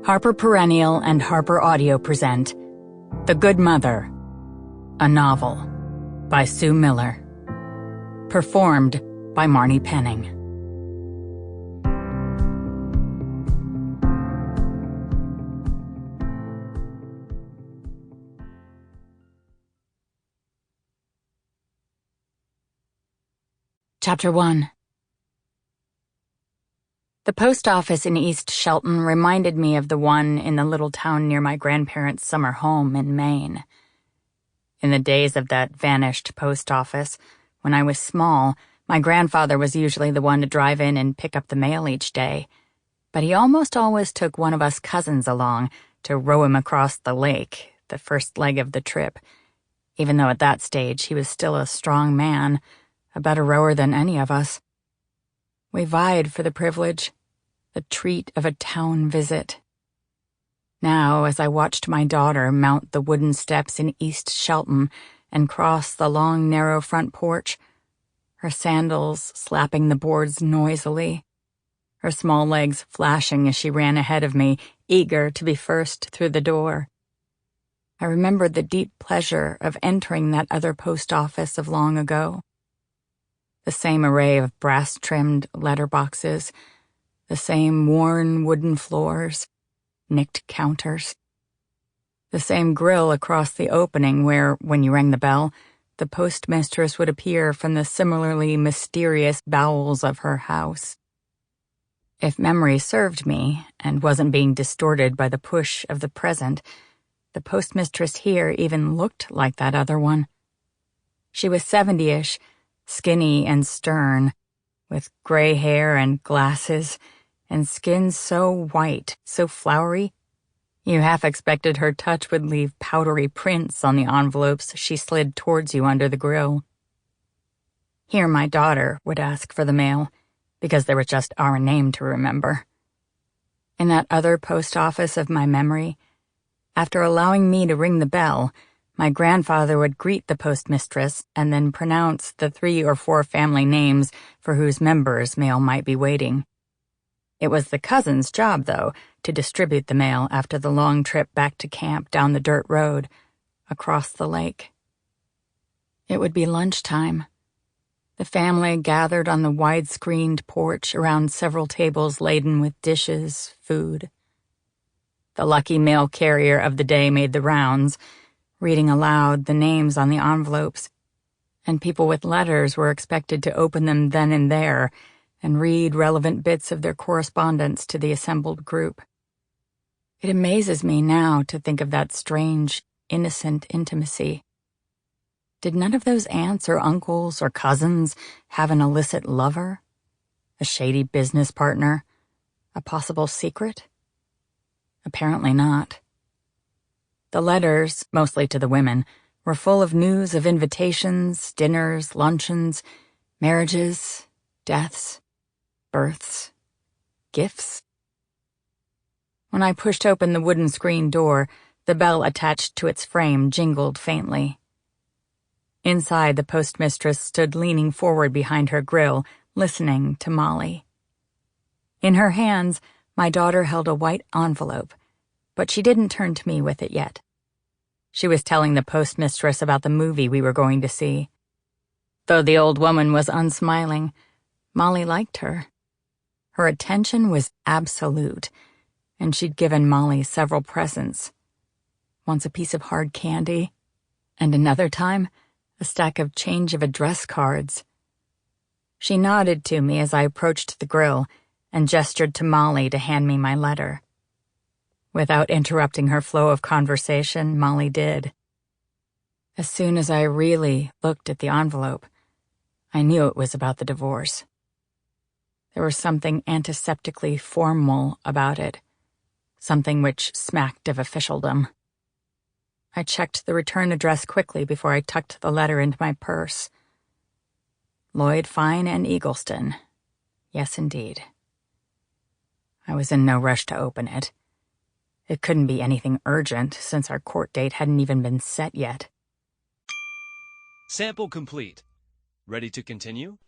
Harper Perennial and HarperAudio present The Good Mother, a novel by Sue Miller. Performed by Marni Penning. Chapter 1. The post office in East Shelton reminded me of the one in the little town near my grandparents' summer home in Maine. In the days of that vanished post office, when I was small, my grandfather was usually the one to drive in and pick up the mail each day, but he almost always took one of us cousins along to row him across the lake, the first leg of the trip, even though at that stage he was still a strong man, a better rower than any of us. We vied for the privilege, the treat of a town visit. Now, as I watched my daughter mount the wooden steps in East Shelton and cross the long, narrow front porch, her sandals slapping the boards noisily, her small legs flashing as she ran ahead of me, eager to be first through the door, I remembered the deep pleasure of entering that other post office of long ago. The same array of brass-trimmed letterboxes, the same worn wooden floors, nicked counters. The same grill across the opening where, when you rang the bell, the postmistress would appear from the similarly mysterious bowels of her house. If memory served me, and wasn't being distorted by the push of the present, the postmistress here even looked like that other one. She was 70-ish, skinny and stern, with gray hair and glasses, and skin so white, so floury, you half expected her touch would leave powdery prints on the envelopes she slid towards you under the grill. Here my daughter would ask for the mail, because there was just our name to remember. In that other post office of my memory, after allowing me to ring the bell, my grandfather would greet the postmistress and then pronounce the 3 or 4 family names for whose members mail might be waiting. It was the cousin's job, though, to distribute the mail after the long trip back to camp down the dirt road, across the lake. It would be lunchtime. The family gathered on the wide-screened porch around several tables laden with dishes, food. The lucky mail carrier of the day made the rounds, reading aloud the names on the envelopes, and people with letters were expected to open them then and there and read relevant bits of their correspondence to the assembled group. It amazes me now to think of that strange, innocent intimacy. Did none of those aunts or uncles or cousins have an illicit lover? A shady business partner? A possible secret? Apparently not. The letters, mostly to the women, were full of news of invitations, dinners, luncheons, marriages, deaths, births, gifts. When I pushed open the wooden screen door, the bell attached to its frame jingled faintly. Inside, the postmistress stood leaning forward behind her grill, listening to Molly. In her hands, my daughter held a white envelope, but she didn't turn to me with it yet. She was telling the postmistress about the movie we were going to see. Though the old woman was unsmiling, Molly liked her. Her attention was absolute, and she'd given Molly several presents. Once a piece of hard candy, and another time, a stack of change of address cards. She nodded to me as I approached the grill and gestured to Molly to hand me my letter. Without interrupting her flow of conversation, Molly did. As soon as I really looked at the envelope, I knew it was about the divorce. There was something antiseptically formal about it, something which smacked of officialdom. I checked the return address quickly before I tucked the letter into my purse. Lloyd Fine and Eagleston. Yes, indeed. I was in no rush to open it. It couldn't be anything urgent, since our court date hadn't even been set yet. Sample complete. Ready to continue?